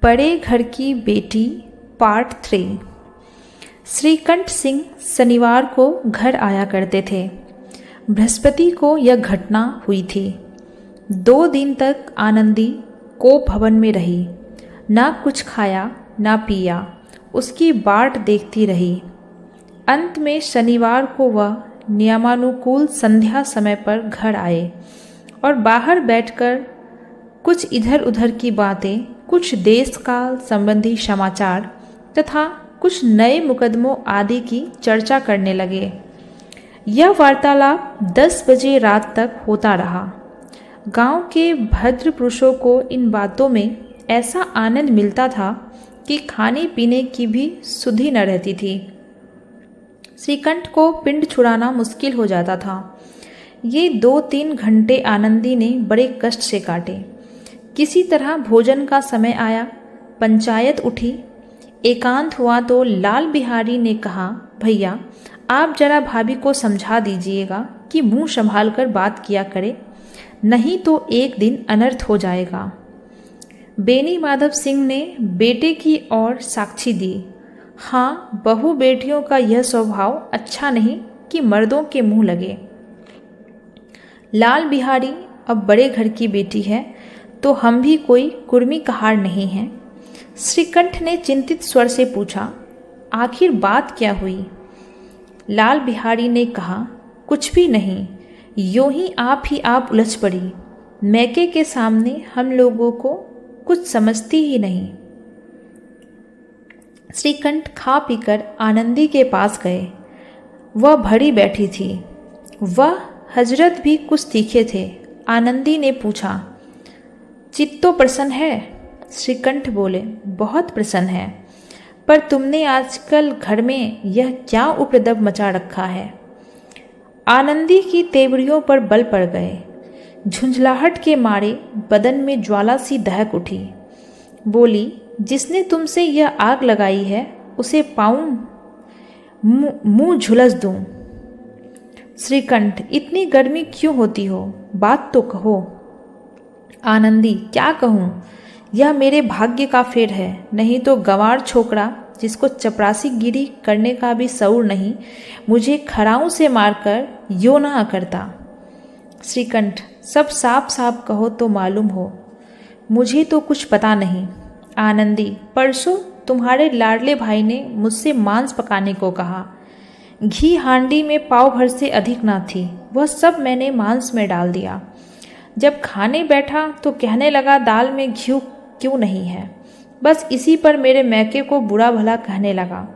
बड़े घर की बेटी पार्ट 3। श्रीकंठ सिंह शनिवार को घर आया करते थे। बृहस्पति को यह घटना हुई थी। 2 दिन तक आनंदी कोप भवन में रही, ना कुछ खाया ना पिया, उसकी बाट देखती रही। अंत में शनिवार को वह नियमानुकूल संध्या समय पर घर आए और बाहर बैठकर कुछ इधर उधर की बातें, कुछ देश काल संबंधी समाचार तथा कुछ नए मुकदमों आदि की चर्चा करने लगे। यह वार्तालाप 10 बजे रात तक होता रहा। गांव के भद्र पुरुषों को इन बातों में ऐसा आनंद मिलता था कि खाने पीने की भी सुधि न रहती थी। श्रीकंठ को पिंड छुड़ाना मुश्किल हो जाता था। ये 2-3 घंटे आनंदी ने बड़े कष्ट से काटे। किसी तरह भोजन का समय आया, पंचायत उठी। एकांत हुआ तो लाल बिहारी ने कहा, भैया आप जरा भाभी को समझा दीजिएगा कि मुंह संभाल कर बात किया करे, नहीं तो एक दिन अनर्थ हो जाएगा। बेनी माधव सिंह ने बेटे की ओर साक्षी दी। हाँ, बहू बेटियों का यह स्वभाव अच्छा नहीं कि मर्दों के मुंह लगे। लाल बिहारी अब बड़े घर की बेटी है तो हम भी कोई कुर्मी कहार नहीं हैं। श्रीकंठ ने चिंतित स्वर से पूछा, आखिर बात क्या हुई? लाल बिहारी ने कहा, कुछ भी नहीं, यूं ही आप उलझ पड़ी। मैके के सामने हम लोगों को कुछ समझती ही नहीं। श्रीकंठ खा पीकर आनंदी के पास गए। वह भरी बैठी थी। वह हजरत भी कुछ तीखे थे। आनंदी ने पूछा, चित्त तो प्रसन्न है? श्रीकंठ बोले, बहुत प्रसन्न है, पर तुमने आजकल घर में यह क्या उपद्रव मचा रखा है? आनंदी की तेवड़ियों पर बल पड़ गए। झुंझलाहट के मारे बदन में ज्वाला सी दहक उठी। बोली, जिसने तुमसे यह आग लगाई है उसे पाऊं मुंह झुलस दूं। श्रीकंठ, इतनी गर्मी क्यों होती हो? बात तो कहो। आनंदी, क्या कहूँ, यह मेरे भाग्य का फेर है, नहीं तो गंवार छोकरा जिसको चपरासी गिरी करने का भी शऊर नहीं, मुझे खराऊ से मारकर यो ना करता। श्रीकंठ, सब साफ साफ कहो तो मालूम हो, मुझे तो कुछ पता नहीं। आनंदी, परसों तुम्हारे लाडले भाई ने मुझसे मांस पकाने को कहा। घी हांडी में पाव भर से अधिक ना थी, वह सब मैंने मांस में डाल दिया। जब खाने बैठा तो कहने लगा, दाल में घी क्यों नहीं है? बस इसी पर मेरे मैके को बुरा भला कहने लगा।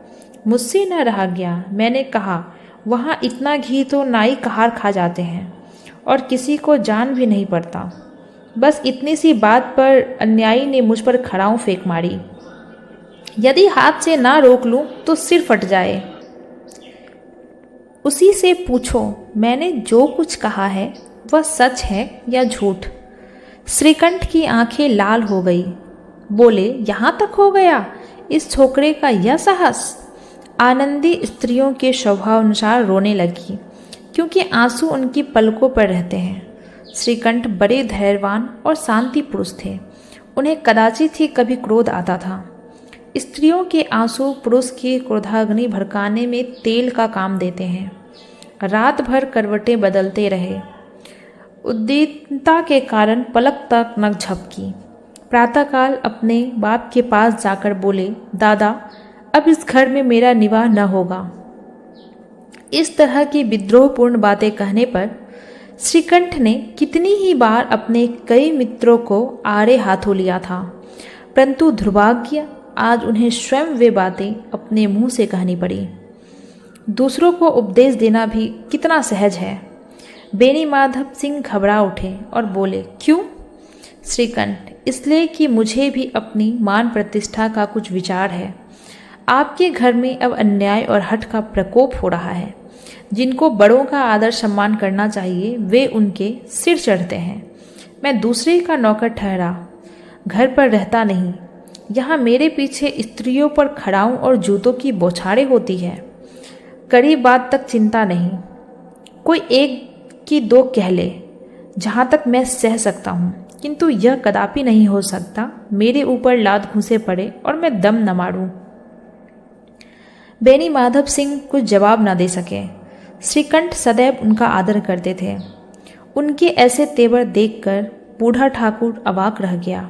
मुझसे न रहा गया। मैंने कहा, वहाँ इतना घी तो नाई कहार खा जाते हैं और किसी को जान भी नहीं पड़ता। बस इतनी सी बात पर अन्यायी ने मुझ पर खड़ाऊं फेंक मारी। यदि हाथ से ना रोक लूं तो सिर फट जाए। उसी से पूछो मैंने जो कुछ कहा है वह सच है या झूठ। श्रीकंठ की आंखें लाल हो गई। बोले, यहाँ तक हो गया इस छोकरे का यह साहस? आनंदी स्त्रियों के स्वभाव अनुसार रोने लगी, क्योंकि आंसू उनकी पलकों पर रहते हैं। श्रीकंठ बड़े धैर्यवान और शांति पुरुष थे। उन्हें कदाचित ही कभी क्रोध आता था। स्त्रियों के आंसू पुरुष की क्रोधाग्नि भड़काने में तेल का काम देते हैं। रात भर करवटें बदलते रहे। उद्दीनता के कारण पलक तक न झपकी। प्रातःकाल अपने बाप के पास जाकर बोले, दादा अब इस घर में मेरा निवाह न होगा। इस तरह की विद्रोहपूर्ण बातें कहने पर श्रीकंठ ने कितनी ही बार अपने कई मित्रों को आड़े हाथों लिया था, परंतु दुर्भाग्य आज उन्हें स्वयं वे बातें अपने मुंह से कहनी पड़ी। दूसरों को उपदेश देना भी कितना सहज है। बेनी माधव सिंह घबरा उठे और बोले, क्यों? श्रीकंठ, इसलिए कि मुझे भी अपनी मान प्रतिष्ठा का कुछ विचार है। आपके घर में अब अन्याय और हठ का प्रकोप हो रहा है। जिनको बड़ों का आदर सम्मान करना चाहिए वे उनके सिर चढ़ते हैं। मैं दूसरे का नौकर ठहरा घर पर रहता नहीं। यहाँ मेरे पीछे स्त्रियों पर खड़ाऊं और जूतों की बौछारें होती है। कड़ी बात तक चिंता नहीं, कोई एक की दो कह ले, जहाँ तक मैं सह सकता हूँ। किंतु यह कदापि नहीं हो सकता मेरे ऊपर लात घुसे पड़े और मैं दम न मारूं। बेनी माधव सिंह कुछ जवाब न दे सके। श्रीकंठ सदैव उनका आदर करते थे। उनके ऐसे तेवर देखकर बूढ़ा ठाकुर अवाक रह गया।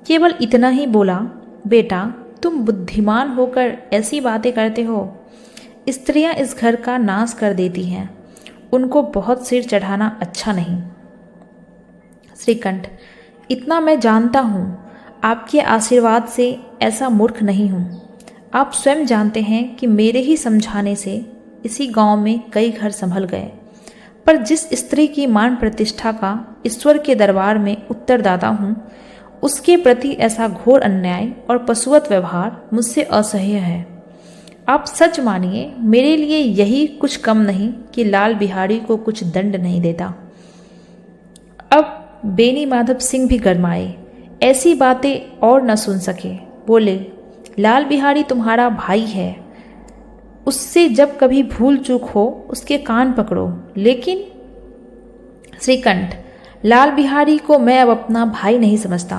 केवल इतना ही बोला, बेटा तुम बुद्धिमान होकर ऐसी बातें करते हो। स्त्रियां इस घर का नाश कर देती हैं, उनको बहुत सिर चढ़ाना अच्छा नहीं। श्रीकंठ, इतना मैं जानता हूँ, आपके आशीर्वाद से ऐसा मूर्ख नहीं हूँ। आप स्वयं जानते हैं कि मेरे ही समझाने से इसी गांव में कई घर संभल गए, पर जिस स्त्री की मान प्रतिष्ठा का ईश्वर के दरबार में उत्तरदाता हूँ, उसके प्रति ऐसा घोर अन्याय और पशुवत व्यवहार मुझसे असह्य है। आप सच मानिए, मेरे लिए यही कुछ कम नहीं कि लाल बिहारी को कुछ दंड नहीं देता। अब बेनी माधव सिंह भी गरमाए, ऐसी बातें और न सुन सके। बोले, लाल बिहारी तुम्हारा भाई है, उससे जब कभी भूल चूक हो उसके कान पकड़ो। लेकिन श्रीकंठ, लाल बिहारी को मैं अब अपना भाई नहीं समझता।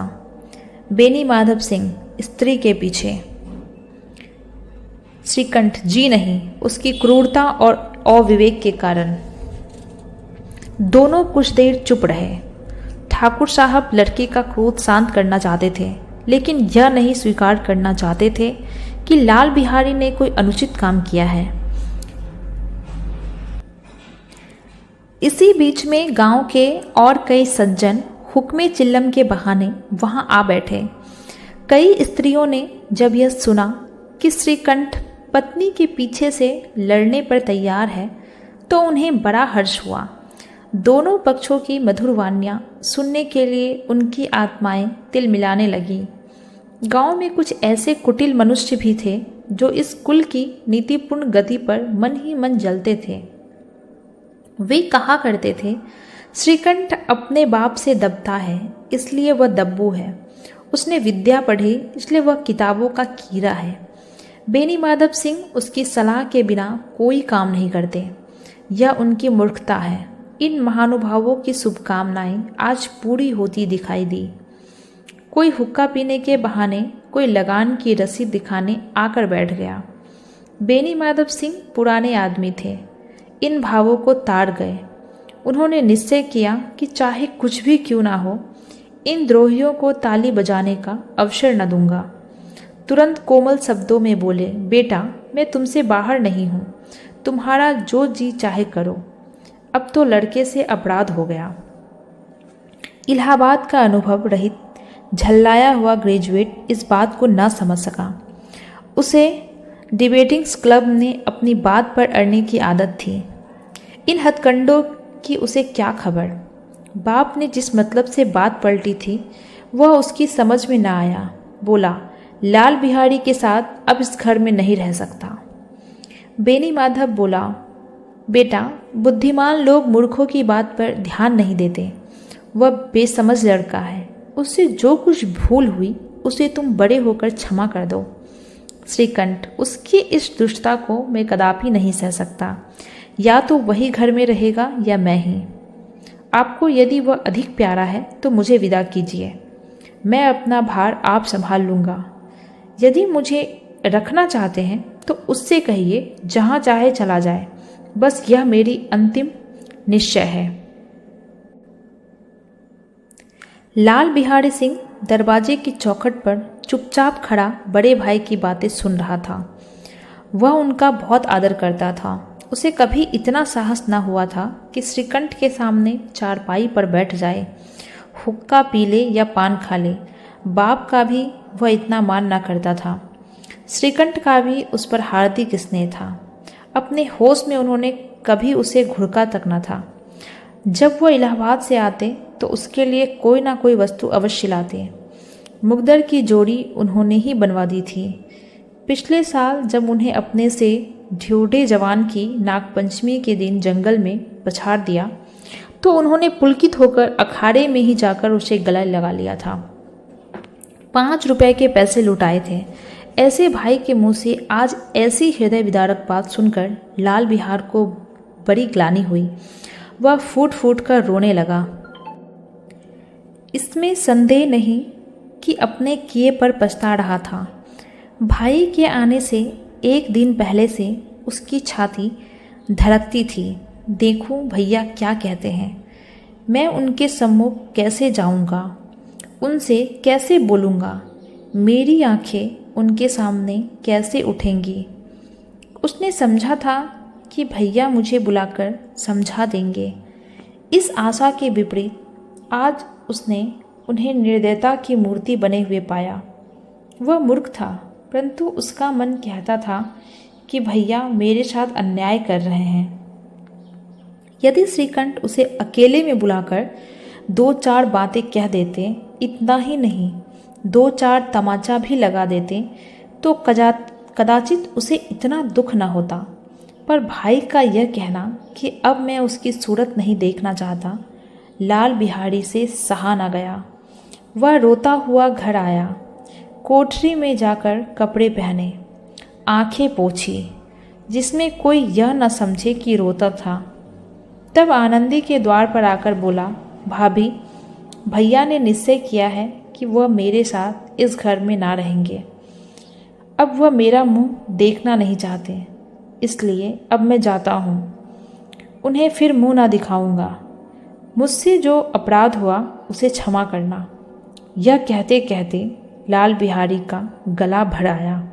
बेनी माधव सिंह स्त्री के पीछे। श्रीकंठ, जी नहीं, उसकी क्रूरता और अविवेक के कारण। दोनों कुछ देर चुप रहे। ठाकुर साहब लड़के का क्रोध शांत करना चाहते थे, लेकिन यह नहीं स्वीकार करना चाहते थे कि लाल बिहारी ने कोई अनुचित काम किया है। इसी बीच में गांव के और कई सज्जन हुक्मे चिल्लम के बहाने वहां आ बैठे। कई स्त्रियों ने जब यह सुना कि श्रीकंठ पत्नी के पीछे से लड़ने पर तैयार है, तो उन्हें बड़ा हर्ष हुआ। दोनों पक्षों की मधुर वाणियां सुनने के लिए उनकी आत्माएं तिल मिलाने लगी। गांव में कुछ ऐसे कुटिल मनुष्य भी थे जो इस कुल की नीतिपूर्ण गति पर मन ही मन जलते थे। वे कहा करते थे, श्रीकंठ अपने बाप से दबता है इसलिए वह दब्बू है, उसने विद्या पढ़ी इसलिए वह किताबों का कीड़ा है। बेनी माधव सिंह उसकी सलाह के बिना कोई काम नहीं करते, यह उनकी मूर्खता है। इन महानुभावों की शुभकामनाएं आज पूरी होती दिखाई दी। कोई हुक्का पीने के बहाने, कोई लगान की रसीद दिखाने आकर बैठ गया। बेनी माधव सिंह पुराने आदमी थे, इन भावों को ताड़ गए। उन्होंने निश्चय किया कि चाहे कुछ भी क्यों ना हो, इन द्रोहियों को ताली बजाने का अवसर न दूंगा। तुरंत कोमल शब्दों में बोले, बेटा मैं तुमसे बाहर नहीं हूँ, तुम्हारा जो जी चाहे करो। अब तो लड़के से अपराध हो गया। इलाहाबाद का अनुभव रहित झल्लाया हुआ ग्रेजुएट इस बात को न समझ सका। उसे डिबेटिंग्स क्लब ने अपनी बात पर अड़ने की आदत थी। इन हथकंडों की उसे क्या खबर। बाप ने जिस मतलब से बात पलटी थी वह उसकी समझ में न आया। बोला, लाल बिहारी के साथ अब इस घर में नहीं रह सकता। बेनी माधव बोला, बेटा बुद्धिमान लोग मूर्खों की बात पर ध्यान नहीं देते। वह बेसमझ लड़का है, उससे जो कुछ भूल हुई उसे तुम बड़े होकर क्षमा कर दो। श्रीकंठ, उसकी इस दुष्टता को मैं कदापि नहीं सह सकता। या तो वही घर में रहेगा या मैं ही। आपको यदि वह अधिक प्यारा है तो मुझे विदा कीजिए, मैं अपना भार आप संभाल लूँगा। यदि मुझे रखना चाहते हैं तो उससे कहिए जहाँ चाहे चला जाए, बस यह मेरी अंतिम निश्चय है। लाल बिहारी सिंह दरवाजे की चौखट पर चुपचाप खड़ा बड़े भाई की बातें सुन रहा था। वह उनका बहुत आदर करता था। उसे कभी इतना साहस न हुआ था कि श्रीकंठ के सामने चारपाई पर बैठ जाए, हुक्का पी ले या पान खा ले। बाप का भी वह इतना मान न करता था। श्रीकंठ का भी उस पर हार्दिक स्नेह था। अपने होश में उन्होंने कभी उसे घुड़का तक न था। जब वह इलाहाबाद से आते तो उसके लिए कोई ना कोई वस्तु अवश्य लाते। मुकद्दर की जोड़ी उन्होंने ही बनवा दी थी। पिछले साल जब उन्हें अपने से ढ्योढ़े जवान की नागपंचमी के दिन जंगल में पछाड़ दिया तो उन्होंने पुलकित होकर अखाड़े में ही जाकर उसे गले लगा लिया था। 5 रुपए के पैसे लुटाए थे। ऐसे भाई के मुंह से आज ऐसी हृदय विदारक बात सुनकर लाल बिहार को बड़ी ग्लानि हुई। वह फूट फूट कर रोने लगा। इसमें संदेह नहीं कि अपने किए पर पछता रहा था। भाई के आने से एक दिन पहले से उसकी छाती धड़कती थी। देखूं भैया क्या कहते हैं, मैं उनके सम्मुख कैसे जाऊंगा, उनसे कैसे बोलूँगा, मेरी आंखें उनके सामने कैसे उठेंगी। उसने समझा था कि भैया मुझे बुलाकर समझा देंगे। इस आशा के विपरीत आज उसने उन्हें निर्दयता की मूर्ति बने हुए पाया। वह मूर्ख था, परंतु उसका मन कहता था कि भैया मेरे साथ अन्याय कर रहे हैं। यदि श्रीकंठ उसे अकेले में बुलाकर 2-4 बातें कह देते, इतना ही नहीं 2-4 तमाचा भी लगा देते, तो कदाचित उसे इतना दुख न होता। पर भाई का यह कहना कि अब मैं उसकी सूरत नहीं देखना चाहता, लाल बिहारी से सहा न गया। वह रोता हुआ घर आया, कोठरी में जाकर कपड़े पहने, आंखें पोंछी, जिसमें कोई यह न समझे कि रोता था। तब आनंदी के द्वार पर आकर बोला, भाभी, भैया ने निश्चय किया है कि वह मेरे साथ इस घर में ना रहेंगे। अब वह मेरा मुंह देखना नहीं चाहते, इसलिए अब मैं जाता हूँ। उन्हें फिर मुंह ना दिखाऊंगा। मुझसे जो अपराध हुआ उसे क्षमा करना। यह कहते कहते लाल बिहारी का गला भर आया।